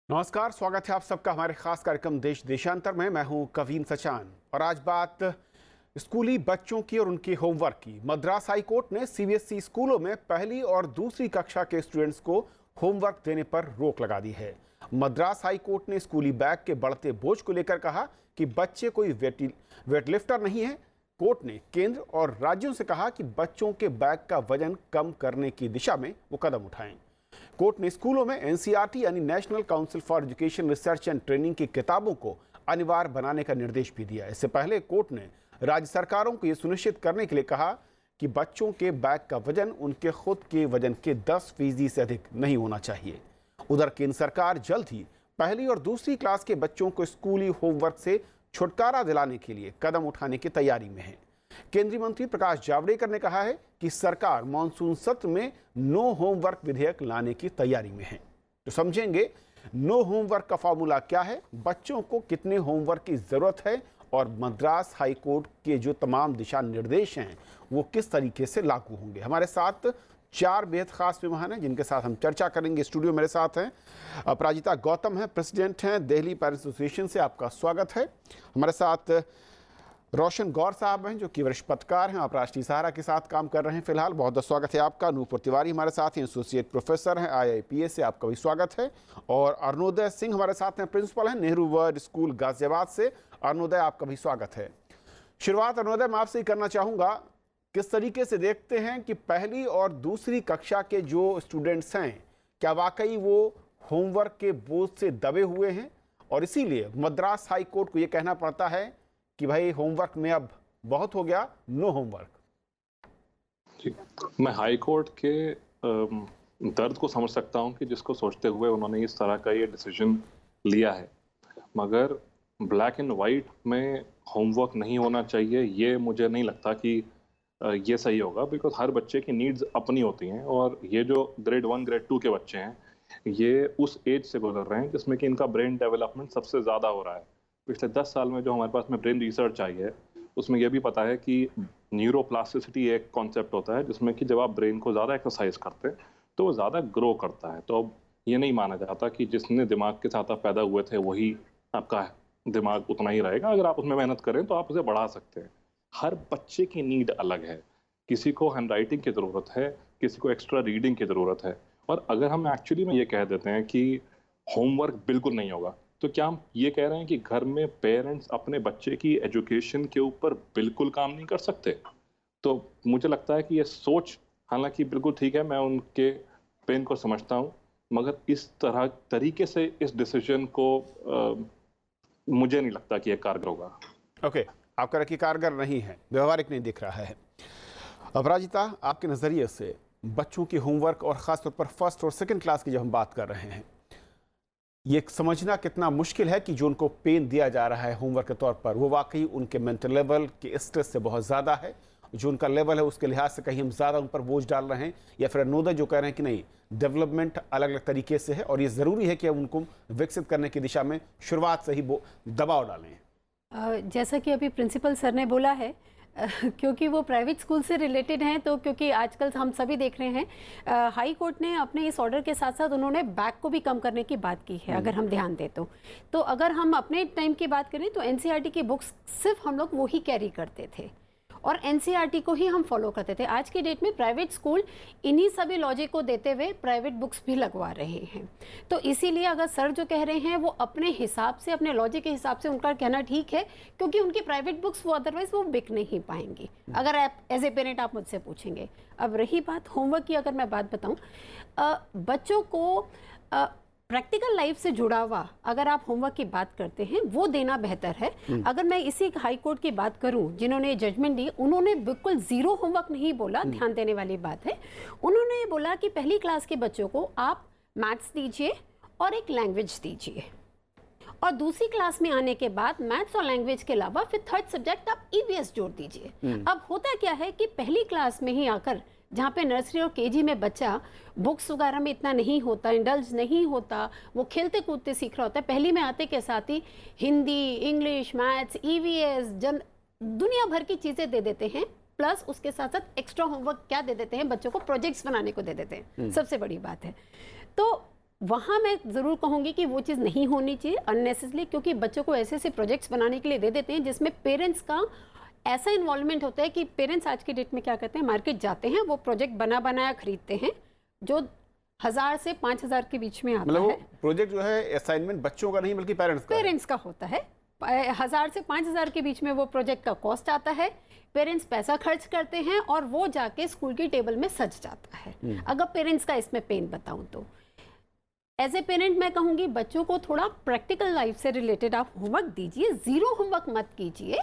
नमस्कार, स्वागत है आप सबका हमारे खास कार्यक्रम देश देशांतर में। मैं हूं कवीन सचान और आज बात स्कूली बच्चों की और उनके होमवर्क की। मद्रास हाई कोर्ट ने सीबीएसई स्कूलों में पहली और दूसरी कक्षा के स्टूडेंट्स को होमवर्क देने पर रोक लगा दी है। मद्रास हाई कोर्ट ने स्कूली बैग के बढ़ते बोझ को लेकर कहा कि बच्चे कोई वेटलिफ्टर नहीं है। कोर्ट ने केंद्र और राज्यों से कहा कि बच्चों के बैग का वजन कम करने की दिशा में वो कदम उठाएं। कोर्ट ने स्कूलों में एनसीईआरटी यानी national council for education research and training की किताबों को अनिवार्य बनाने का निर्देश भी दिया। इससे पहले कोर्ट ने राज्य सरकारों को यह सुनिश्चित करने के लिए कहा कि बच्चों के बैग का वजन उनके खुद के वजन के 10% से अधिक नहीं होना चाहिए। उधर केंद्र सरकार जल्द ही पहली और दूसरी क्लास के बच्चों को स्कूली होमवर्क से छुटकारा दिलाने के लिए कदम उठाने की तैयारी में है। केंद्रीय मंत्री प्रकाश जावड़ेकर ने कहा है कि सरकार मॉनसून सत्र में नो होमवर्क विधेयक लाने की तैयारी में है। तो समझेंगे नो होमवर्क का फॉर्मूला क्या है, बच्चों को कितने होमवर्क की जरूरत है और मद्रास हाई कोर्ट के जो तमाम दिशा निर्देश हैं वो किस तरीके से लागू होंगे। हमारे साथ 4 बेहद खास मेहमान हैं जिनके साथ हम चर्चा करेंगे। स्टूडियो मेरे साथ हैं अपराजिता गौतम हैं, प्रेसिडेंट हैं दिल्ली पेरेंट्स एसोसिएशन से, आपका स्वागत है। हमारे साथ रोशन गौर साहब हैं जो कि वरिष्ठ पत्रकार हैं, आप राष्ट्रीय सहारा के साथ काम कर रहे हैं फिलहाल, बहुत बहुत स्वागत है आपका। नूपुर तिवारी हमारे साथ हैं, एसोसिएट प्रोफेसर हैं IIPS से, आपका भी स्वागत है। और अरुणोदय सिंह हमारे साथ हैं, प्रिंसिपल हैं नेहरू वर्ल्ड स्कूल गाजियाबाद से। अरुणोदय, आपका भी स्वागत है। शुरुआत अरुणोदय मैं आपसे ही करना चाहूँगा, किस तरीके से देखते हैं कि पहली और दूसरी कक्षा के जो स्टूडेंट्स हैं क्या वाकई वो होमवर्क के बोझ से दबे हुए हैं और इसीलिए मद्रास हाई कोर्ट को ये कहना पड़ता है कि भाई होमवर्क में अब बहुत हो गया, नो होमवर्क? जी, मैं हाई कोर्ट के दर्द को समझ सकता हूं कि जिसको सोचते हुए उन्होंने इस तरह का ये डिसीजन लिया है, मगर ब्लैक एंड वाइट में होमवर्क नहीं होना चाहिए ये मुझे नहीं लगता कि ये सही होगा। बिकॉज हर बच्चे की नीड्स अपनी होती हैं और ये जो ग्रेड 1 ग्रेड 2 के बच्चे हैं ये उस एज से गुजर रहे हैं जिसमें कि इनका ब्रेन डेवलपमेंट सबसे ज़्यादा हो रहा है। पिछले 10 साल में जो हमारे पास में ब्रेन रिसर्च आई है उसमें यह भी पता है कि न्यूरोप्लास्टिसिटी एक कॉन्सेप्ट होता है जिसमें कि जब आप ब्रेन को ज़्यादा एक्सरसाइज करते हैं तो वो ज़्यादा ग्रो करता है। तो अब ये नहीं माना जाता कि जिसने दिमाग के साथ आप पैदा हुए थे वही आपका दिमाग उतना ही रहेगा। अगर आप उसमें मेहनत करें तो आप उसे बढ़ा सकते हैं। हर बच्चे की नीड अलग है, किसी को हैंड राइटिंग की ज़रूरत है, किसी को एक्स्ट्रा रीडिंग की ज़रूरत है। और अगर हम एक्चुअली में ये कह देते हैं कि होमवर्क बिल्कुल नहीं होगा तो क्या हम ये कह रहे हैं कि घर में पेरेंट्स अपने बच्चे की एजुकेशन के ऊपर बिल्कुल काम नहीं कर सकते? तो मुझे लगता है कि ये सोच हालांकि बिल्कुल ठीक है, मैं उनके पेन को समझता हूँ, मगर इस तरीके से इस डिसीजन को मुझे नहीं लगता कि ये कारगर होगा। ओके, आपका कि कारगर नहीं है, व्यवहारिक नहीं दिख रहा है। अपराजिता, आपके नज़रिए से बच्चों की होमवर्क और ख़ासतौर पर फर्स्ट और सेकंड क्लास की जब हम बात कर रहे हैं, ये समझना कितना मुश्किल है कि जो उनको पेन दिया जा रहा है होमवर्क के तौर पर वो वाकई उनके मेंटल लेवल के स्ट्रेस से बहुत ज़्यादा है, जो उनका लेवल है उसके लिहाज से कहीं हम ज़्यादा उन पर बोझ डाल रहे हैं, या फिर अरुणोदय जो कह रहे हैं कि नहीं, डेवलपमेंट अलग अलग तरीके से है और ये ज़रूरी है कि हम उनको विकसित करने की दिशा में शुरुआत से ही वो दबाव डालें। जैसा कि अभी प्रिंसिपल सर ने बोला है, क्योंकि वो प्राइवेट स्कूल से रिलेटेड हैं, तो क्योंकि आजकल हम सभी देख रहे हैं हाई कोर्ट ने अपने इस ऑर्डर के साथ साथ उन्होंने बैग को भी कम करने की बात की है। अगर हम ध्यान दें तो अगर हम अपने टाइम की बात करें तो एनसीईआरटी की बुक्स सिर्फ हम लोग वो ही कैरी करते थे और एनसीईआरटी को ही हम फॉलो करते थे। आज की डेट में प्राइवेट स्कूल इन्हीं सभी लॉजिक को देते हुए प्राइवेट बुक्स भी लगवा रहे हैं। तो इसीलिए अगर सर जो कह रहे हैं वो अपने हिसाब से, अपने लॉजिक के हिसाब से उनका कहना ठीक है, क्योंकि उनकी प्राइवेट बुक्स वो अदरवाइज वो बिक नहीं पाएंगी अगर आप एज ए पेरेंट आप मुझसे पूछेंगे। अब रही बात होमवर्क की, अगर मैं बात बताऊँ, बच्चों को प्रैक्टिकल लाइफ से जुड़ा हुआ अगर आप होमवर्क की बात करते हैं वो देना बेहतर है। अगर मैं इसी हाई कोर्ट की बात करूं जिन्होंने जजमेंट दी, उन्होंने बिल्कुल जीरो होमवर्क नहीं बोला, ध्यान देने वाली बात है। उन्होंने बोला कि पहली क्लास के बच्चों को आप मैथ्स दीजिए और एक लैंग्वेज दीजिए और दूसरी क्लास में आने के बाद मैथ्स और लैंग्वेज के अलावा फिर थर्ड सब्जेक्ट आप ईवीएस जोड़ दीजिए। अब होता क्या है कि पहली क्लास में ही आकर, जहाँ पे नर्सरी और केजी में बच्चा बुक्स वगैरह में इतना नहीं होता, इंडल्ज नहीं होता, वो खेलते कूदते सीख रहा होता है, पहली में आते के साथ ही हिंदी, इंग्लिश, मैथ्स, ईवीएस, दुनिया भर की चीज़ें दे देते हैं प्लस उसके साथ साथ एक्स्ट्रा होमवर्क क्या दे देते हैं, बच्चों को प्रोजेक्ट्स बनाने को दे देते हैं, सबसे बड़ी बात है। तो वहाँ मैं ज़रूर कहूँगी कि वो चीज़ नहीं होनी चाहिए अननेसेसरी, क्योंकि बच्चों को ऐसे ऐसे प्रोजेक्ट्स बनाने के लिए दे देते हैं जिसमें पेरेंट्स का ऐसा इन्वॉल्वमेंट होता है कि पेरेंट्स आज की डेट में क्या करते हैं, मार्केट जाते हैं, वो प्रोजेक्ट बनाया खरीदते हैं जो 1000 से 5000 के बीच में आता मतलब है। वो प्रोजेक्ट जो है असाइनमेंट बच्चों का नहीं बल्कि पेरेंट्स का होता है। 1000 से 5000 के बीच में वो प्रोजेक्ट का कॉस्ट आता है, पेरेंट्स पैसा खर्च करते हैं और वो जाके स्कूल की टेबल में सज जाता है। अगर पेरेंट्स का इसमें पेन बताऊं तो एज ए पेरेंट मैं कहूंगी बच्चों को थोड़ा प्रैक्टिकल लाइफ से रिलेटेड आप होमवर्क दीजिए, जीरो होमवर्क मत कीजिए,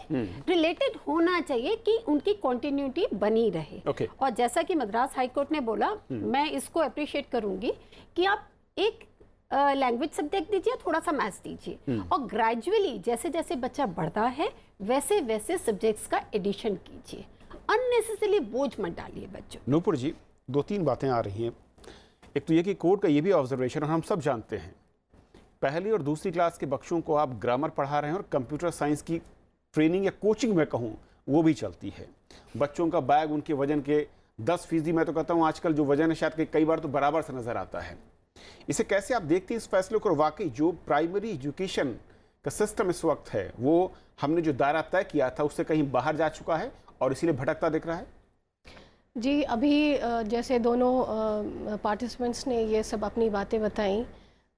रिलेटेड होना चाहिए कि उनकी कंटिन्यूटी बनी रहे। और जैसा कि मद्रास हाई कोर्ट ने बोला, मैं इसको अप्रिशिएट करूंगी कि आप एक लैंग्वेज सब्जेक्ट दीजिए, थोड़ा सा मैथ्स दीजिए और ग्रेजुअली जैसे जैसे बच्चा बढ़ता है वैसे वैसे सब्जेक्ट्स का एडिशन कीजिए, अननेसेसरी बोझ मत डालिए बच्चों। नूपुर जी, 2-3 बातें आ रही हैं। एक तो ये कि कोर्ट का ये भी ऑब्जर्वेशन, और हम सब जानते हैं, पहली और दूसरी क्लास के बच्चों को आप ग्रामर पढ़ा रहे हैं और कंप्यूटर साइंस की ट्रेनिंग या कोचिंग में कहूँ वो भी चलती है। बच्चों का बैग उनके वजन के 10%, मैं तो कहता हूँ आजकल जो वजन है शायद कई बार तो बराबर से नज़र आता है। इसे कैसे आप देखते हैं इस फैसले को? वाकई जो प्राइमरी एजुकेशन का सिस्टम इस वक्त है वो हमने जो दायरा तय किया था उससे कहीं बाहर जा चुका है और इसीलिए भटकता दिख रहा है? जी, अभी जैसे दोनों पार्टिसिपेंट्स ने ये सब अपनी बातें बताई,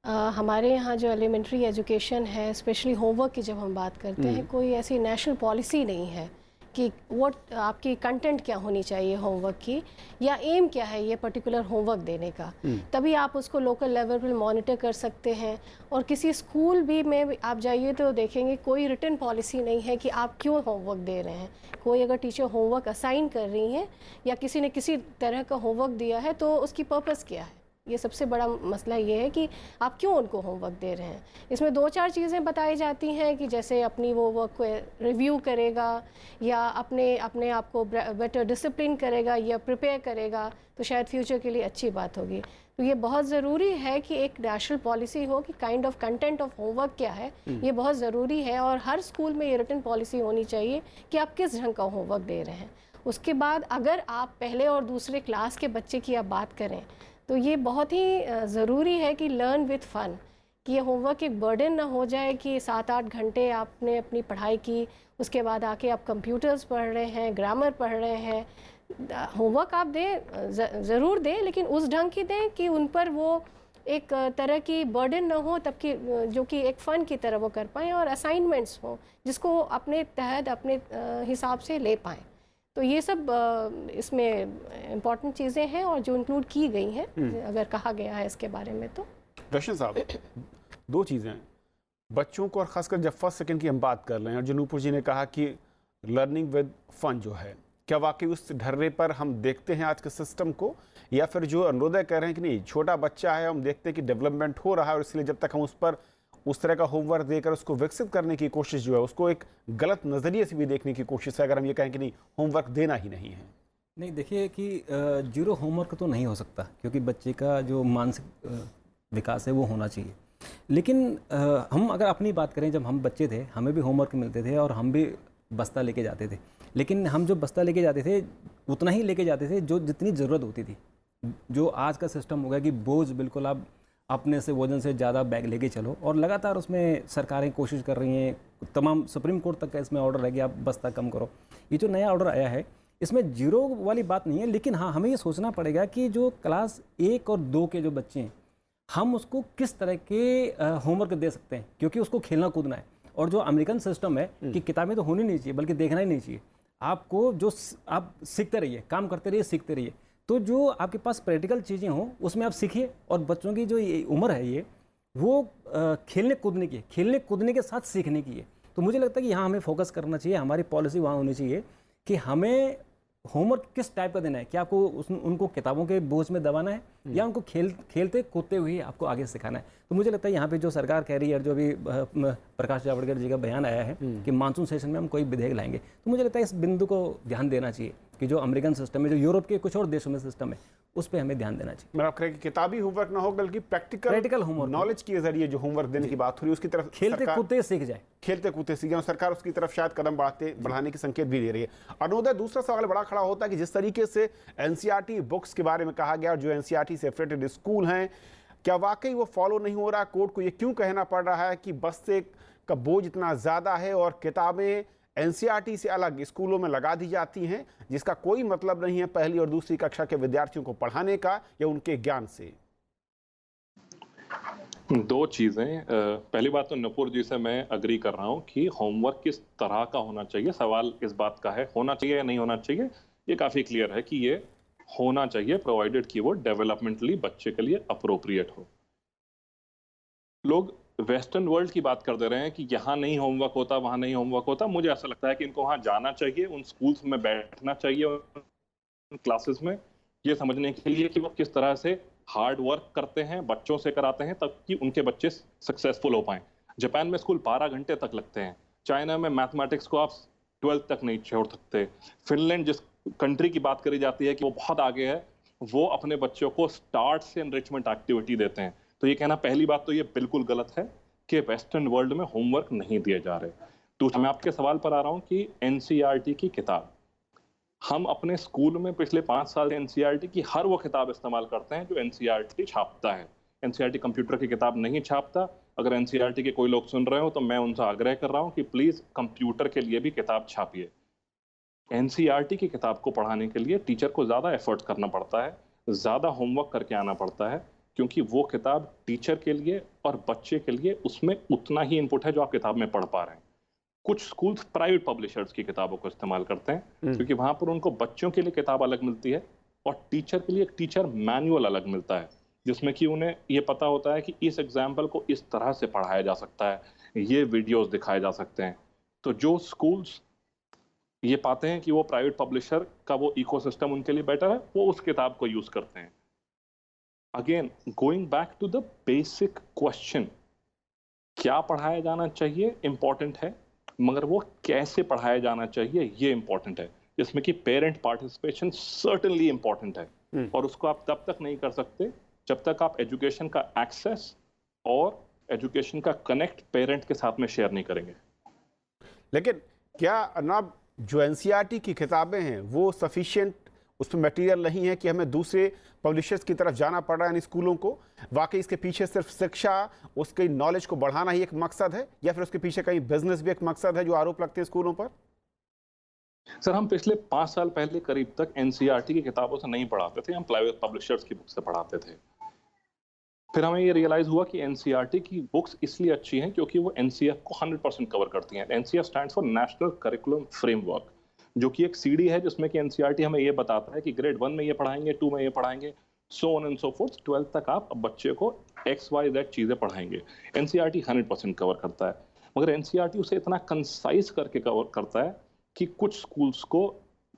हमारे यहाँ जो एलिमेंट्री एजुकेशन है, स्पेशली होमवर्क की जब हम बात करते हैं, कोई ऐसी नेशनल पॉलिसी नहीं है कि वो आपकी कंटेंट क्या होनी चाहिए होमवर्क की, या एम क्या है ये पर्टिकुलर होमवर्क देने का। तभी आप उसको लोकल लेवल पर मॉनिटर कर सकते हैं। और किसी स्कूल भी में आप जाइए तो देखेंगे कोई रिटन पॉलिसी नहीं है कि आप क्यों होमवर्क दे रहे हैं। कोई अगर टीचर होमवर्क असाइन कर रही हैं या किसी ने किसी तरह का होमवर्क दिया है तो उसकी पर्पस क्या है, ये सबसे बड़ा मसला ये है कि आप क्यों उनको होमवर्क दे रहे हैं। इसमें 2-4 चीज़ें बताई जाती हैं कि जैसे अपनी वो वर्क को रिव्यू करेगा या अपने आप को बेटर डिसिप्लिन करेगा या प्रिपेयर करेगा, तो शायद फ्यूचर के लिए अच्छी बात होगी। तो ये बहुत ज़रूरी है कि एक नेशनल पॉलिसी हो कि kind of content of homework क्या है, ये बहुत ज़रूरी है। और हर स्कूल में ये रिटन पॉलिसी होनी चाहिए कि आप किस ढंग का होमवर्क दे रहे हैं। उसके बाद अगर आप पहले और दूसरे क्लास के बच्चे की आप बात करें तो ये बहुत ही ज़रूरी है कि लर्न विथ फन, कि ये होमवर्क एक बर्डन ना हो जाए कि 7-8 घंटे आपने अपनी पढ़ाई की, उसके बाद आके आप कंप्यूटर्स पढ़ रहे हैं, ग्रामर पढ़ रहे हैं। होमवर्क आप दें, ज़रूर दें, लेकिन उस ढंग की दें कि उन पर वो एक तरह की बर्डन ना हो, तब कि जो कि एक फ़न की तरह वो कर पाएँ, और असाइनमेंट्स हो जिसको अपने तहत अपने हिसाब से ले पाएँ। तो ये सब इसमें इम्पॉर्टेंट चीज़ें हैं और जो इंक्लूड की गई हैं अगर कहा गया है इसके बारे में। तो दर्शन साहब, 2 चीज़ें हैं बच्चों को, और ख़ासकर जब फर्स्ट सेकंड की हम बात कर रहे हैं, और जो नूपुर जी ने कहा कि लर्निंग विद फन जो है, क्या वाकई उस ढर्रे पर हम देखते हैं आज के सिस्टम को, या फिर जो अनुरोध कह रहे हैं कि नहीं छोटा बच्चा है, हम देखते हैं कि डेवलपमेंट हो रहा है और इसलिए जब तक हम उस पर उस तरह का होमवर्क देकर उसको विकसित करने की कोशिश जो है उसको एक गलत नज़रिए से भी देखने की कोशिश है, अगर हम ये कहें कि नहीं होमवर्क देना ही नहीं है? नहीं, देखिए कि जीरो होमवर्क तो नहीं हो सकता, क्योंकि बच्चे का जो मानसिक विकास है वो होना चाहिए। लेकिन हम अगर अपनी बात करें, जब हम बच्चे थे हमें भी होमवर्क मिलते थे और हम भी बस्ता लेके जाते थे, लेकिन हम जो बस्ता लेके जाते थे उतना ही लेके जाते थे जो जितनी ज़रूरत होती थी। जो आज का सिस्टम हो गया कि बोझ बिल्कुल आप अपने से वजन से ज़्यादा बैग लेके चलो, और लगातार उसमें सरकारें कोशिश कर रही हैं, तमाम सुप्रीम कोर्ट तक का इसमें ऑर्डर है कि आप बस्ता कम करो। ये जो नया ऑर्डर आया है इसमें जीरो वाली बात नहीं है, लेकिन हाँ हमें ये सोचना पड़ेगा कि जो क्लास 1 और 2 के जो बच्चे हैं हम उसको किस तरह के होमवर्क दे सकते हैं, क्योंकि उसको खेलना कूदना है। और जो अमेरिकन सिस्टम है कि किताबें तो होनी नहीं चाहिए बल्कि देखना ही नहीं चाहिए, आपको जो आप सीखते रहिए, काम करते रहिए, सीखते रहिए। तो जो आपके पास प्रैक्टिकल चीज़ें हों उसमें आप सीखिए, और बच्चों की जो ये उम्र है ये वो खेलने कूदने के साथ सीखने की है। तो मुझे लगता है कि यहाँ हमें फोकस करना चाहिए, हमारी पॉलिसी वहाँ होनी चाहिए कि हमें होमवर्क किस टाइप का देना है, क्या आपको उनको किताबों के बोझ में दबाना है या उनको खेलते कूदते हुए आपको आगे सिखाना है। तो मुझे लगता है यहाँ पे जो सरकार कह रही है, जो अभी प्रकाश जावड़ेकर जी का बयान आया है कि मानसून सेशन में हम कोई विधेयक लाएंगे, तो मुझे लगता है इस बिंदु को ध्यान देना चाहिए कि जो अमेरिकन सिस्टम है, जो यूरोप के कुछ और देशों में सिस्टम है, उस पर हमें ध्यान देना चाहिए। मतलब आप कह रहे हैं कि किताबी होमवर्क ना हो बल्कि प्रैक्टिकल होमवर्क, नॉलेज के जरिए जो होमवर्क देने की बात हो रही है उसकी तरफ खेलते कूदते सीख जाए, खेलते कूदते सीख जाए, सरकार उसकी तरफ शायद कदम बढ़ाने के संकेत भी दे रही है। अरुणोदय, दूसरा सवाल बड़ा खड़ा होता है कि जिस तरीके से एनसीईआरटी बुक्स के बारे में कहा गया और जो एनसीईआरटी से एफिलिएटेड स्कूल हैं, क्या वाकई वो फॉलो नहीं हो रहा? कोर्ट को ये क्यों कहना पड़ रहा है कि बस्ते का बोझ इतना ज़्यादा है और किताबें एनसीईआरटी से अलग स्कूलों में लगा दी जाती हैं, जिसका कोई मतलब नहीं है पहली और दूसरी कक्षा के विद्यार्थियों को पढ़ाने का या उनके ज्ञान से? दो चीज़ें। पहली बात तो नुपुर जी से मैं अग्री कर रहा हूं कि होमवर्क किस तरह का होना चाहिए, सवाल इस बात का है, होना चाहिए या नहीं होना चाहिए, ये काफ़ी क्लियर है कि ये होना चाहिए, प्रोवाइडेड कि वो डेवलपमेंटली बच्चे के लिए अप्रोप्रिएट हो। लोग वेस्टर्न वर्ल्ड की बात कर दे रहे हैं कि यहाँ नहीं होमवर्क होता, वहाँ नहीं होमवर्क होता। मुझे ऐसा लगता है कि इनको वहाँ जाना चाहिए, उन स्कूल्स में बैठना चाहिए, उन क्लासेस में, ये समझने के लिए कि वो किस तरह से हार्ड वर्क करते हैं, बच्चों से कराते हैं, ताकि उनके बच्चे सक्सेसफुल हो पाएं। जापान में स्कूल 12 घंटे तक लगते हैं। चाइना में मैथमेटिक्स को आप 12th तक नहीं छोड़ सकते। फिनलैंड, जिस कंट्री की बात करी जाती है कि वो बहुत आगे है, वो अपने बच्चों को स्टार्ट से एनरिचमेंट एक्टिविटी देते हैं। तो ये कहना, पहली बात तो ये बिल्कुल गलत है कि वेस्टर्न वर्ल्ड में होमवर्क नहीं दिए जा रहे। दूसरा, मैं आपके सवाल पर आ रहा हूँ कि एनसीईआरटी की किताब, हम अपने स्कूल में पिछले 5 साल से एनसीईआरटी की हर वो किताब इस्तेमाल करते हैं जो एनसीईआरटी छापता है। एनसीईआरटी कंप्यूटर की किताब नहीं छापता। अगर एनसीईआरटी के कोई लोग सुन रहे हो तो मैं उनसे आग्रह कर रहा हूँ कि प्लीज कंप्यूटर के लिए भी किताब छापिए। एनसीईआरटी की किताब को पढ़ाने के लिए टीचर को ज़्यादा एफर्ट करना पड़ता है, ज़्यादा होमवर्क करके आना पड़ता है, क्योंकि वो किताब टीचर के लिए और बच्चे के लिए उसमें उतना ही इनपुट है जो आप किताब में पढ़ पा रहे हैं। कुछ स्कूल्स प्राइवेट पब्लिशर्स की किताबों को इस्तेमाल करते हैं, क्योंकि वहां पर उनको बच्चों के लिए किताब अलग मिलती है और टीचर के लिए एक टीचर मैनुअल अलग मिलता है, जिसमें कि उन्हें ये पता होता है कि इस एग्जाम्पल को इस तरह से पढ़ाया जा सकता है, ये वीडियोस दिखाए जा सकते हैं। तो जो स्कूल्स ये पाते हैं कि वो प्राइवेट पब्लिशर का वो इकोसिस्टम उनके लिए बेटर है, वो उस किताब को यूज करते हैं। Again, going back to the basic question, क्या पढ़ाया जाना चाहिए इंपॉर्टेंट है, मगर वो कैसे पढ़ाया जाना चाहिए ये इंपॉर्टेंट है, जिसमें कि पेरेंट पार्टिसिपेशन सर्टेनली इंपॉर्टेंट है। और उसको आप तब तक नहीं कर सकते जब तक आप एजुकेशन का एक्सेस और एजुकेशन का कनेक्ट पेरेंट के साथ में शेयर नहीं करेंगे। लेकिन क्या अनाब जो एनसीईआरटी की किताबें हैं वो सफिशिएंट उसमें मटेरियल नहीं है कि हमें दूसरे पब्लिशर्स की तरफ जाना पड़ रहा है इन स्कूलों को? वाकई इसके पीछे सिर्फ शिक्षा, उसके नॉलेज को बढ़ाना ही एक मकसद है या फिर उसके पीछे कहीं बिजनेस भी एक मकसद है जो आरोप लगते हैं स्कूलों पर? सर, हम पिछले 5 साल पहले करीब तक एनसीईआरटी की किताबों से नहीं पढ़ाते थे, हम प्राइवेट पब्लिशर्स की बुक से पढ़ाते थे। फिर हमें ये रियलाइज हुआ कि एनसीईआरटी की बुक्स इसलिए अच्छी हैं क्योंकि वो एनसीएफ को 100% कवर करती हैं। NCF stands for national curriculum framework, जो कि एक सीडी है जिसमें कि एनसीईआरटी हमें ये बताता है कि ग्रेड 1 में ये पढ़ाएंगे, 2 में ये पढ़ाएंगे, so on and so fourth, 12th तक आप बच्चे को XYZ चीजें पढ़ाएंगे। एनसीईआरटी 100% कवर करता है, मगर एनसीईआरटी उसे इतना कंसाइज करके कवर करता है कि कुछ स्कूल्स को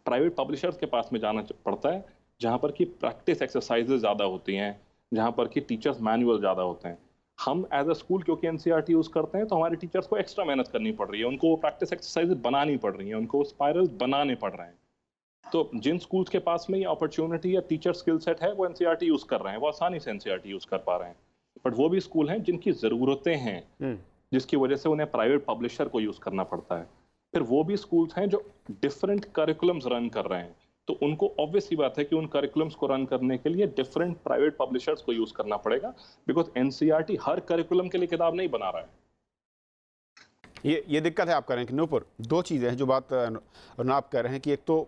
प्राइवेट पब्लिशर्स के पास में जाना पड़ता है, जहां पर कि प्रैक्टिस एक्सरसाइजेज ज्यादा होती हैं, जहां पर कि टीचर्स मैनुअल ज्यादा होते हैं। हम एज अ स्कूल क्योंकि एनसीईआरटी यूज करते हैं तो हमारे टीचर्स को एक्स्ट्रा मेहनत करनी पड़ रही है, उनको प्रैक्टिस एक्सरसाइज बनानी पड़ रही है, उनको स्पाइरल बनाने पड़ रहे हैं। तो जिन स्कूल्स के पास में ये अपॉर्चुनिटी या टीचर स्किल सेट है वो एनसीईआरटी यूज कर रहे हैं, वो आसानी से एनसीईआरटी यूज कर पा रहे हैं। बट वो भी स्कूल हैं जिनकी जरूरतें हैं, जिसकी वजह से उन्हें प्राइवेट पब्लिशर को यूज करना पड़ता है। फिर वो भी स्कूल्स हैं जो डिफरेंट करिकुलम्स रन कर रहे हैं, तो उनको ऑब्वियस ही बात है कि उन करिकुलम्स को रन करने के लिए डिफरेंट प्राइवेट पब्लिशर्स को यूज करना पड़ेगा, बिकॉज एनसीईआरटी हर करिकुलम के लिए किताब नहीं बना रहा है। ये दिक्कत है आप कह रहे हैं कि नूपुर, दो चीज़ें हैं जो बात आप कह रहे हैं कि एक तो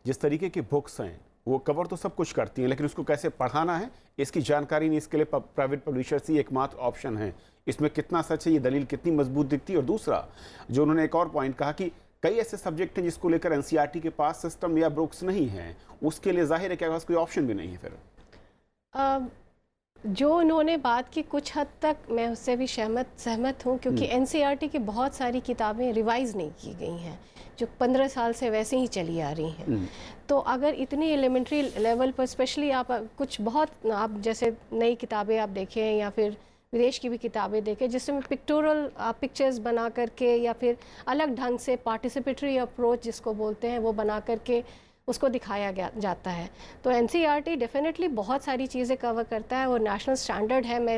जिस तरीके की बुक्स हैं वो कवर तो सब कुछ करती हैं, लेकिन उसको कैसे पढ़ाना है इसकी जानकारी नहीं, इसके लिए प्राइवेट पब्लिशर्स ही एकमात्र ऑप्शन है। इसमें कितना सच है, ये दलील कितनी मजबूत दिखती है? और दूसरा जो उन्होंने एक और पॉइंट कहा कि कई ऐसे सब्जेक्ट हैं जिसको लेकर एनसीईआरटी के पास सिस्टम या बुक्स नहीं है, उसके लिए जाहिर है कि कोई ऑप्शन भी नहीं है। फिर जो उन्होंने बात की कुछ हद तक मैं उससे भी सहमत हूँ, क्योंकि एनसीईआरटी की बहुत सारी किताबें रिवाइज नहीं की गई हैं, जो 15 साल से वैसे ही चली आ रही हैं। तो अगर इतनी एलिमेंट्री लेवल पर स्पेशली आप कुछ बहुत आप जैसे नई किताबें आप देखें या फिर विदेश की भी किताबें देखें जिसमें पिक्टोरल पिक्चर्स बना करके या फिर अलग ढंग से पार्टिसिपेटरी अप्रोच जिसको बोलते हैं वो बना करके उसको दिखाया जाता है। तो एनसीईआरटी डेफिनेटली बहुत सारी चीज़ें कवर करता है और नेशनल स्टैंडर्ड है, मैं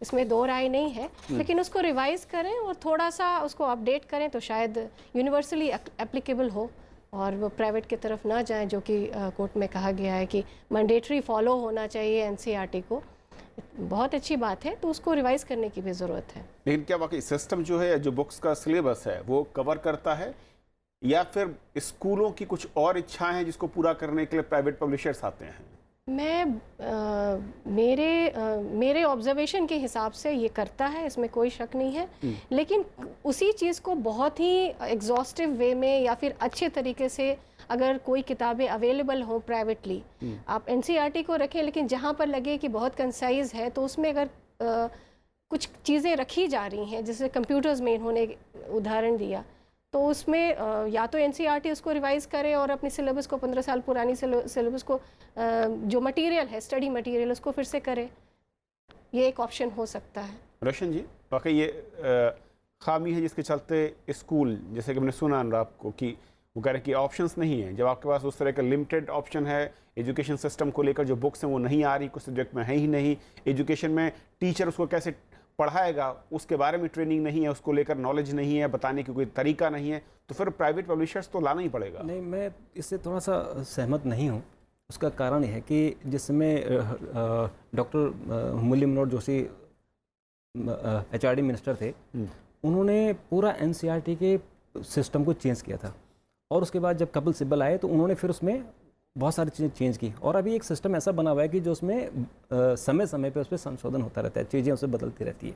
इसमें दो राय नहीं है, लेकिन उसको रिवाइज़ करें और थोड़ा सा उसको अपडेट करें तो शायद यूनिवर्सली एप्लीकेबल हो और वो प्राइवेट की तरफ ना जाएं, जो कि कोर्ट में कहा गया है कि मैंडेटरी फॉलो होना चाहिए एनसीईआरटी को। बहुत अच्छी बात है, तो उसको रिवाइज़ करने की भी ज़रूरत है। लेकिन क्या वाकई सिस्टम जो है, जो बुक्स का सिलेबस है, वो कवर करता है या फिर स्कूलों की कुछ और इच्छाएं हैं जिसको पूरा करने के लिए प्राइवेट पब्लिशर्स आते हैं? मेरे ऑब्जर्वेशन के हिसाब से ये करता है, इसमें कोई शक नहीं है, लेकिन उसी चीज़ को बहुत ही एग्जॉस्टिव वे में या फिर अच्छे तरीके से अगर कोई किताबें अवेलेबल हो प्राइवेटली, आप एनसीईआरटी को रखें, लेकिन जहाँ पर लगे कि बहुत कंसाइज है तो उसमें अगर कुछ चीज़ें रखी जा रही हैं, जैसे कंप्यूटर्स में इन्होंने उदाहरण दिया, तो उसमें या तो एनसीईआरटी उसको रिवाइज़ करे और अपने सिलेबस को 15 साल पुरानी सिलेबस को जो मटेरियल है, स्टडी मटेरियल, उसको फिर से करे। ये एक ऑप्शन हो सकता है। रोशन जी, वाकई ये खामी है जिसके चलते स्कूल, जैसे कि हमने सुना अनुराग को, कि वो कह रहे हैं कि ऑप्शंस नहीं है। जब आपके पास उस तरह का लिमिटेड ऑप्शन है, एजुकेशन सिस्टम को लेकर जो बुक्स हैं वो नहीं आ रही, कुछ सब्जेक्ट में है ही नहीं, एजुकेशन में टीचर उसको कैसे पढ़ाएगा उसके बारे में ट्रेनिंग नहीं है, उसको लेकर नॉलेज नहीं है, बताने की कोई तरीका नहीं है, तो फिर प्राइवेट पब्लिशर्स तो लाना ही पड़ेगा। नहीं, मैं इससे थोड़ा सा सहमत नहीं हूँ। उसका कारण यह है कि जिसमें doctor Murli Manohar Joshi HRD minister थे, उन्होंने पूरा एनसीईआरटी के सिस्टम को चेंज किया था, और उसके बाद जब कपिल सिब्बल आए तो उन्होंने फिर उसमें बहुत सारी चीज़ें चेंज की, और अभी एक सिस्टम ऐसा बना हुआ है कि जो उसमें समय समय पे उस पर संशोधन होता रहता है, चीज़ें उससे बदलती रहती है।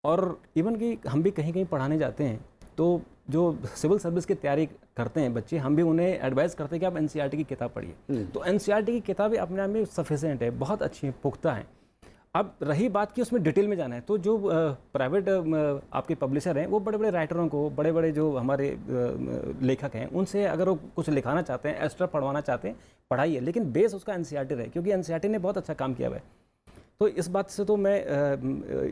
और इवन कि हम भी कहीं कहीं पढ़ाने जाते हैं तो जो सिविल सर्विस की तैयारी करते हैं बच्चे, हम भी उन्हें एडवाइस करते हैं कि आप एनसीईआरटी की किताब पढ़िए। तो एनसीईआरटी की किताबें अपने आप में सफिशिएंट है, बहुत अच्छी हैं, पुख्ता हैं। अब रही बात कि उसमें डिटेल में जाना है, तो जो प्राइवेट आपके पब्लिशर हैं, वो बड़े बड़े राइटरों को, बड़े बड़े जो हमारे लेखक हैं, उनसे अगर वो कुछ लिखाना चाहते हैं, एक्स्ट्रा पढ़वाना चाहते हैं, पढ़ाइए, लेकिन बेस उसका एनसीईआरटी रहे, क्योंकि एनसीईआरटी ने बहुत अच्छा काम किया हुआ है। तो इस बात से तो मैं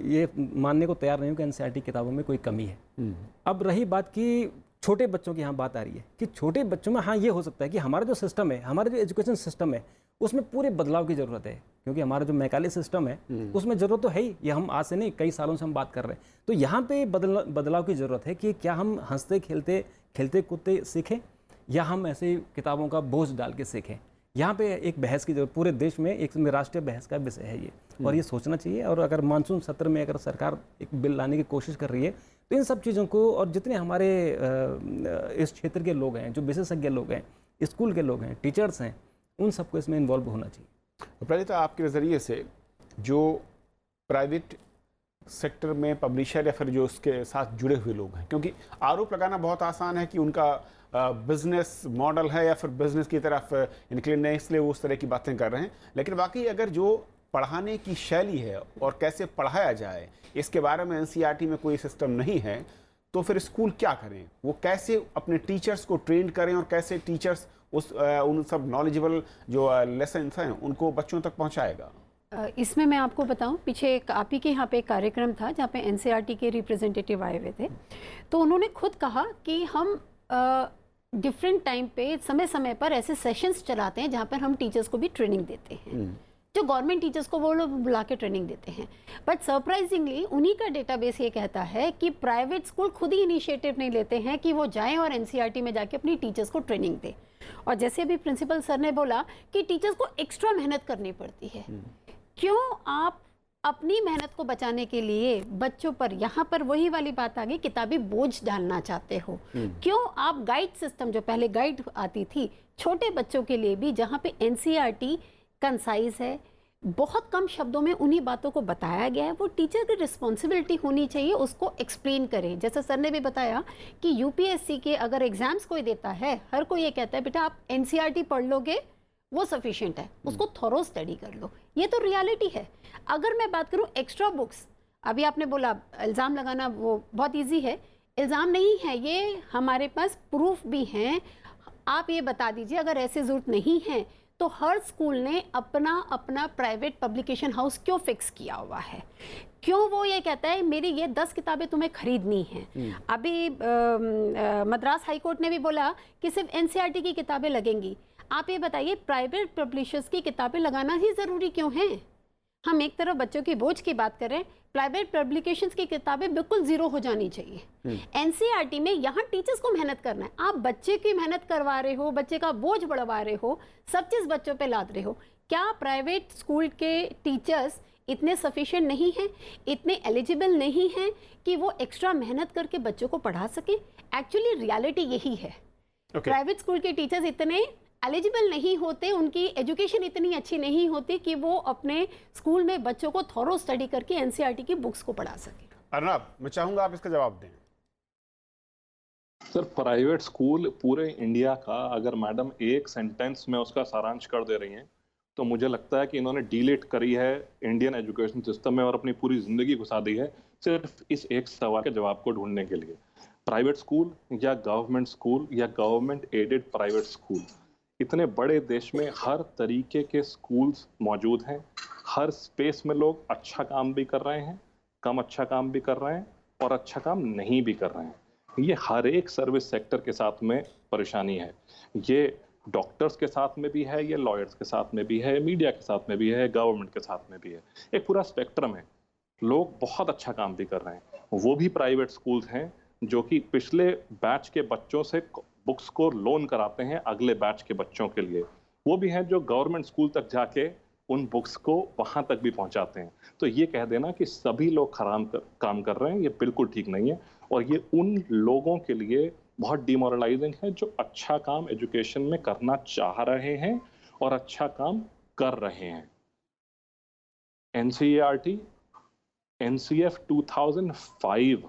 ये मानने को तैयार नहीं हूँ कि एनसीईआरटी किताबों में कोई कमी है। अब रही बात कि छोटे बच्चों की यहाँ बात आ रही है कि छोटे बच्चों में हाँ ये हो सकता है कि हमारा जो सिस्टम है, हमारा जो एजुकेशन सिस्टम है, उसमें पूरे बदलाव की ज़रूरत है, क्योंकि हमारा जो मैकाले सिस्टम है उसमें ज़रूरत तो है ही, ये हम आज से नहीं कई सालों से हम बात कर रहे हैं। तो यहाँ पे बदलाव की ज़रूरत है कि क्या हम हंसते खेलते खेलते कूदते सीखें या हम ऐसे किताबों का बोझ डाल के सीखें। यहाँ पे एक बहस की जरूरत, पूरे देश में एक राष्ट्रीय बहस का विषय है ये, और ये सोचना चाहिए। और अगर मानसून सत्र में अगर सरकार एक बिल लाने की कोशिश कर रही है तो इन सब चीज़ों को, और जितने हमारे इस क्षेत्र के लोग हैं, जो विशेषज्ञ लोग हैं, स्कूल के लोग हैं, टीचर्स हैं, उन सबको इसमें इन्वॉल्व होना चाहिए। प्रणीता, आपके नज़रिए से जो प्राइवेट सेक्टर में पब्लिशर या फिर जो उसके साथ जुड़े हुए लोग हैं, क्योंकि आरोप लगाना बहुत आसान है कि उनका बिजनेस मॉडल है या फिर बिजनेस की तरफ इंक्लिन है, इसलिए वो उस तरह की बातें कर रहे हैं, लेकिन बाकी अगर जो पढ़ाने की शैली है और कैसे पढ़ाया जाए, इसके बारे में एनसीईआरटी में कोई सिस्टम नहीं है, तो फिर स्कूल क्या करें? वो कैसे अपने टीचर्स को ट्रेन करें और कैसे टीचर्स उन सब नॉलेजेबल जो लेसन्स हैं उनको बच्चों तक पहुंचाएगा? इसमें मैं आपको बताऊं, पीछे एक आप ही के यहाँ पे एक कार्यक्रम था जहाँ पे एनसीईआरटी के रिप्रेजेंटेटिव आए हुए थे, तो उन्होंने खुद कहा कि हम डिफरेंट टाइम पे समय समय पर ऐसे सेशंस चलाते हैं जहाँ पर हम टीचर्स को भी ट्रेनिंग देते हैं, जो गवर्नमेंट टीचर्स को वो लोग बुला के ट्रेनिंग देते हैं। बट सरप्राइजिंगली उन्हीं का डेटाबेस ये कहता है कि प्राइवेट स्कूल खुद ही इनिशिएटिव नहीं लेते हैं कि वो जाएं और एनसीईआरटी में जाके अपनी टीचर्स को ट्रेनिंग दें। और जैसे अभी प्रिंसिपल सर ने बोला कि टीचर्स को एक्स्ट्रा मेहनत करनी पड़ती है, क्यों आप अपनी मेहनत को बचाने के लिए बच्चों पर, यहाँ पर वही वाली बात आ गई, किताबी बोझ डालना चाहते हो? क्यों आप गाइड सिस्टम, जो पहले गाइड आती थी छोटे बच्चों के लिए भी, जहाँ पे एनसीईआरटी कंसाइज है, बहुत कम शब्दों में उन्हीं बातों को बताया गया है, वो टीचर की रिस्पॉन्सिबिलिटी होनी चाहिए उसको एक्सप्लेन करें। जैसा सर ने भी बताया कि यूपीएससी के अगर एग्जाम्स कोई देता है, हर कोई ये कहता है बेटा आप एनसीईआरटी पढ़ लोगे वो सफिशिएंट है, उसको थॉरो स्टडी कर लो, ये तो रियलिटी है। अगर मैं बात करूं एक्स्ट्रा बुक्स, अभी आपने बोला इल्ज़ाम लगाना वो बहुत इजी है, इल्ज़ाम नहीं है ये, हमारे पास प्रूफ भी हैं। आप ये बता दीजिए अगर ऐसे ज़रूरत नहीं है तो हर स्कूल ने अपना अपना प्राइवेट पब्लिकेशन हाउस क्यों फिक्स किया हुआ है? क्यों वो ये कहता है मेरी ये 10 किताबें तुम्हें खरीदनी हैं? अभी मद्रास हाई कोर्ट ने भी बोला कि सिर्फ एनसीईआरटी की किताबें लगेंगी। आप ये बताइए प्राइवेट पब्लिशर्स की किताबें लगाना ही ज़रूरी क्यों है? हम एक तरफ बच्चों की बोझ की बात करें, प्राइवेट पब्लिकेशंस की किताबें बिल्कुल ज़ीरो हो जानी चाहिए। एनसीईआरटी में यहाँ टीचर्स को मेहनत करना है, आप बच्चे की मेहनत करवा रहे हो, बच्चे का बोझ बढ़वा रहे हो, सब चीज़ बच्चों पे लाद रहे हो। क्या प्राइवेट स्कूल के टीचर्स इतने सफिशिएंट नहीं हैं, इतने एलिजिबल नहीं हैं कि वो एक्स्ट्रा मेहनत करके बच्चों को पढ़ा सकें? एक्चुअली रियलिटी यही है। प्राइवेट स्कूल के टीचर्स इतने एलिजिबल नहीं होते, उनकी एजुकेशन इतनी अच्छी नहीं होती कि वो अपने स्कूल में बच्चों को थॉरो स्टडी करके एनसीईआरटी की बुक्स को पढ़ा सके। अर्नब, मैं चाहूंगा आप इसका जवाब दें। सर, प्राइवेट स्कूल पूरे इंडिया का अगर मैडम एक सेंटेंस में उसका सारांश कर दे रही हैं तो मुझे लगता है कि इन्होंने डीलेट करी है इंडियन एजुकेशन सिस्टम में और अपनी पूरी जिंदगी घुसा दी है सिर्फ इस एक सवाल के जवाब को ढूंढने के लिए। प्राइवेट स्कूल या गवर्नमेंट स्कूल या गवर्नमेंट एडेड प्राइवेट स्कूल, इतने बड़े देश में हर तरीके के स्कूल्स मौजूद हैं। हर स्पेस में लोग अच्छा काम भी कर रहे हैं, कम अच्छा काम भी कर रहे हैं और अच्छा काम नहीं भी कर रहे हैं। ये हर एक सर्विस सेक्टर के साथ में परेशानी है। ये डॉक्टर्स के साथ में भी है, ये लॉयर्स के साथ में भी है, मीडिया के साथ में भी है, गवर्नमेंट के साथ में भी है। एक पूरा स्पेक्ट्रम है। लोग बहुत अच्छा काम भी कर रहे हैं। वो भी प्राइवेट स्कूल्स हैं जो कि पिछले बैच के बच्चों से बुक्स को लोन कराते हैं अगले बैच के बच्चों के लिए। वो भी हैं जो गवर्नमेंट स्कूल तक जाके उन बुक्स को वहां तक भी पहुंचाते हैं। तो ये कह देना कि सभी लोग काम कर रहे हैं, ये बिल्कुल ठीक नहीं है। और ये उन लोगों के लिए बहुत डिमोरलाइजिंग है जो अच्छा काम एजुकेशन में करना चाह रहे हैं और अच्छा काम कर रहे हैं। एनसीईआरटी एनसीएफ 2005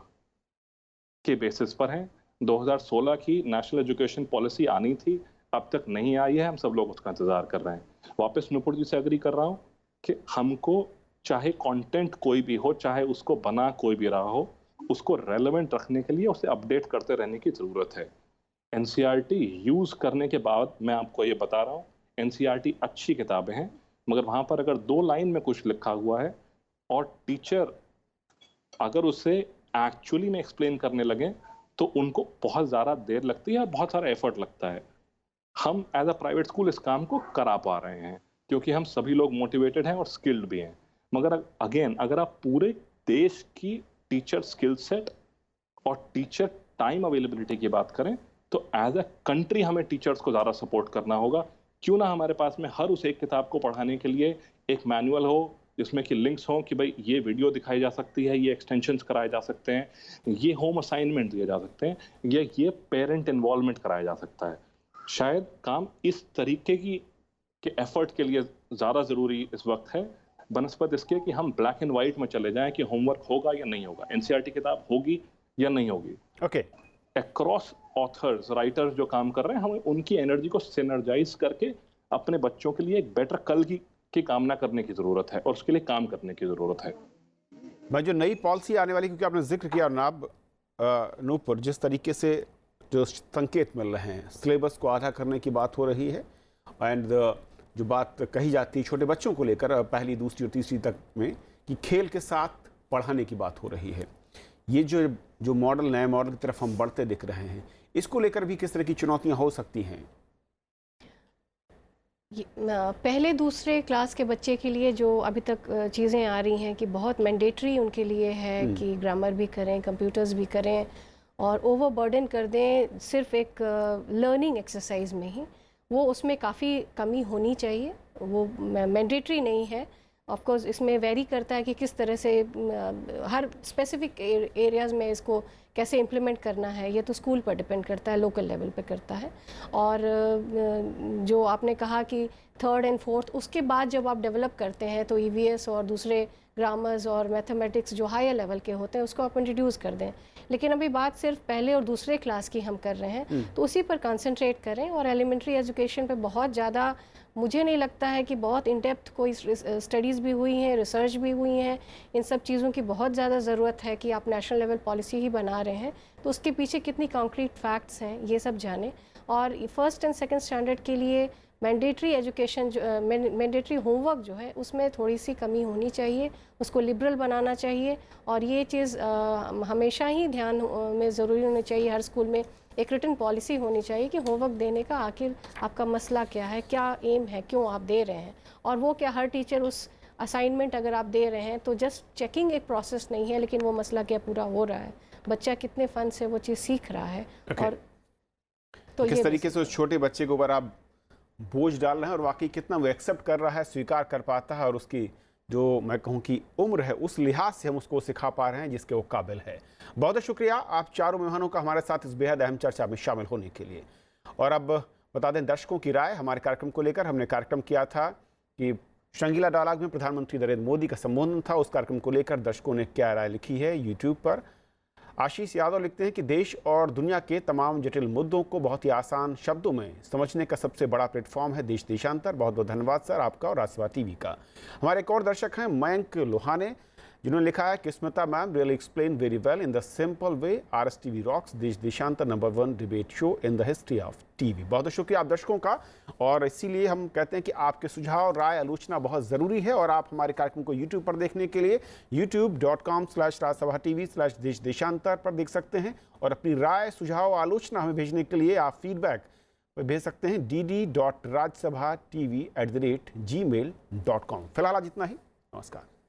के बेसिस पर है। 2016 की नेशनल एजुकेशन पॉलिसी आनी थी, अब तक नहीं आई है। हम सब लोग उसका इंतजार कर रहे हैं। वापस नुपुर जी से एग्री कर रहा हूं कि हमको चाहे कंटेंट कोई भी हो, चाहे उसको बना कोई भी रहा हो, उसको रेलेवेंट रखने के लिए उसे अपडेट करते रहने की ज़रूरत है। एनसीईआरटी यूज़ करने के बाद मैं आपको ये बता रहा हूँ, एनसीईआरटी अच्छी किताबें हैं, मगर वहाँ पर अगर 2 लाइन में कुछ लिखा हुआ है और टीचर अगर उसे एक्चुअली में एक्सप्लेन करने लगे तो उनको बहुत ज़्यादा देर लगती है और बहुत सारा एफर्ट लगता है। हम एज अ प्राइवेट स्कूल इस काम को करा पा रहे हैं क्योंकि हम सभी लोग मोटिवेटेड हैं और स्किल्ड भी हैं। मगर अगेन, अगर आप पूरे देश की टीचर स्किल सेट और टीचर टाइम अवेलेबिलिटी की बात करें तो एज अ कंट्री हमें टीचर्स को ज़्यादा सपोर्ट करना होगा। क्यों ना हमारे पास में हर उस एक किताब को पढ़ाने के लिए एक मैनुअल हो जिसमें कि लिंक्स हों कि भाई ये वीडियो दिखाई जा सकती है, ये एक्सटेंशंस कराए जा सकते हैं, ये होम असाइनमेंट दिए जा सकते हैं, ये पेरेंट इन्वॉल्वमेंट कराया जा सकता है। शायद काम इस तरीके के एफर्ट के लिए ज़्यादा ज़रूरी इस वक्त है बनस्पत इसके कि हम ब्लैक एंड वाइट में चले जाएं कि होमवर्क होगा या नहीं होगा, एनसीईआरटी किताब होगी या नहीं होगी। ओके, अक्रॉस ऑथर्स, राइटर्स जो काम कर रहे हैं, हमें उनकी एनर्जी को सिनर्जाइज करके अपने बच्चों के लिए एक बेटर कल की कामना करने की ज़रूरत है और उसके लिए काम करने की ज़रूरत है। मैं जो नई पॉलिसी आने वाली, क्योंकि आपने जिक्र किया नाब नूपुर, जिस तरीके से जो संकेत मिल रहे हैं, सिलेबस को आधा करने की बात हो रही है एंड जो बात कही जाती है छोटे बच्चों को लेकर पहली, दूसरी और तीसरी तक में कि खेल के साथ पढ़ाने की बात हो रही है। ये जो मॉडल, नए मॉडल की तरफ हम बढ़ते दिख रहे हैं, इसको लेकर भी किस तरह की चुनौतियां हो सकती हैं? पहले दूसरे क्लास के बच्चे के लिए जो अभी तक चीज़ें आ रही हैं कि बहुत मैंडेटरी उनके लिए है कि ग्रामर भी करें, कंप्यूटर्स भी करें और ओवरबर्डन कर दें सिर्फ एक लर्निंग एक्सरसाइज में ही, वो उसमें काफ़ी कमी होनी चाहिए। वो मैंडेटरी नहीं है। ऑफ कोर्स इसमें वेरी करता है कि किस तरह से हर स्पेसिफिक एरियाज़ में इसको कैसे इम्प्लीमेंट करना है, ये तो स्कूल पर डिपेंड करता है, लोकल लेवल पे करता है। और जो आपने कहा कि 3rd and 4th उसके बाद जब आप डेवलप करते हैं तो EVS और दूसरे ग्रामर्स और मैथमेटिक्स जो हायर लेवल के होते हैं उसको आप इंट्रोड्यूस कर दें। लेकिन अभी बात सिर्फ पहले और दूसरे क्लास की हम कर रहे हैं, तो उसी पर कंसंट्रेट करें। और एलिमेंट्री एजुकेशन पे बहुत ज़्यादा मुझे नहीं लगता है कि बहुत इन डेप्थ कोई स्टडीज़ भी हुई हैं, रिसर्च भी हुई हैं। इन सब चीज़ों की बहुत ज़्यादा ज़रूरत है कि आप नेशनल लेवल पॉलिसी ही बना रहे हैं तो उसके पीछे कितनी कॉन्क्रीट फैक्ट्स हैं ये सब जानें। और 1st and 2nd स्टैंडर्ड के लिए मैंडेटरी एजुकेशन मैंडेटरी होमवर्क जो है उसमें थोड़ी सी कमी होनी चाहिए, उसको लिबरल बनाना चाहिए। और ये चीज़ हमेशा ही ध्यान में ज़रूरी होनी चाहिए, हर स्कूल में एक रिटन पॉलिसी होनी चाहिए कि होमवर्क देने का आखिर आपका मसला क्या है, क्या एम है, क्यों आप दे रहे हैं। और वो क्या हर टीचर उस असाइनमेंट अगर आप दे रहे हैं तो जस्ट चेकिंग एक प्रोसेस नहीं है, लेकिन वो मसला क्या पूरा हो रहा है, बच्चा कितने फ़न से वो चीज़ सीख रहा है। और तो किस तरीके से उस छोटे बच्चे के ऊपर आप बोझ डाल रहे हैं और वाकई कितना वो एक्सेप्ट कर रहा है, स्वीकार कर पाता है, और उसकी जो मैं कहूँ कि उम्र है उस लिहाज से हम उसको सिखा पा रहे हैं जिसके वो काबिल है। बहुत बहुत शुक्रिया आप चारों मेहमानों का हमारे साथ इस बेहद अहम चर्चा में शामिल होने के लिए। और अब बता दें दर्शकों की राय हमारे कार्यक्रम को लेकर। हमने कार्यक्रम किया था कि श्रृंगला डायलॉग में प्रधानमंत्री नरेंद्र मोदी का संबोधन था, उस कार्यक्रम को लेकर दर्शकों ने क्या राय लिखी है यूट्यूब पर। आशीष यादव लिखते हैं कि देश और दुनिया के तमाम जटिल मुद्दों को बहुत ही आसान शब्दों में समझने का सबसे बड़ा प्लेटफॉर्म है देश देशांतर। बहुत बहुत धन्यवाद सर आपका और राजसभा टीवी का। हमारे एक और दर्शक हैं मयंक लोहाने, जिन्होंने लिखा है कि Smita ma'am really explain very well in the simple way. RSTV rocks, देश देशांतर number 1 debate show in the history of TV. बहुत बहुत शुक्रिया आप दर्शकों का। और इसीलिए हम कहते हैं कि आपके सुझाव, राय, आलोचना बहुत ज़रूरी है। और आप हमारे कार्यक्रम को यूट्यूब पर देखने के लिए youtube.com/rajsabha.tv/देश देशांतर पर देख सकते हैं। और अपनी राय, सुझाव, आलोचना हमें भेजने के लिए आप फीडबैक पर भेज सकते हैं dd.rajsabha.tv@gmail.com। फिलहाल आज इतना ही। नमस्कार।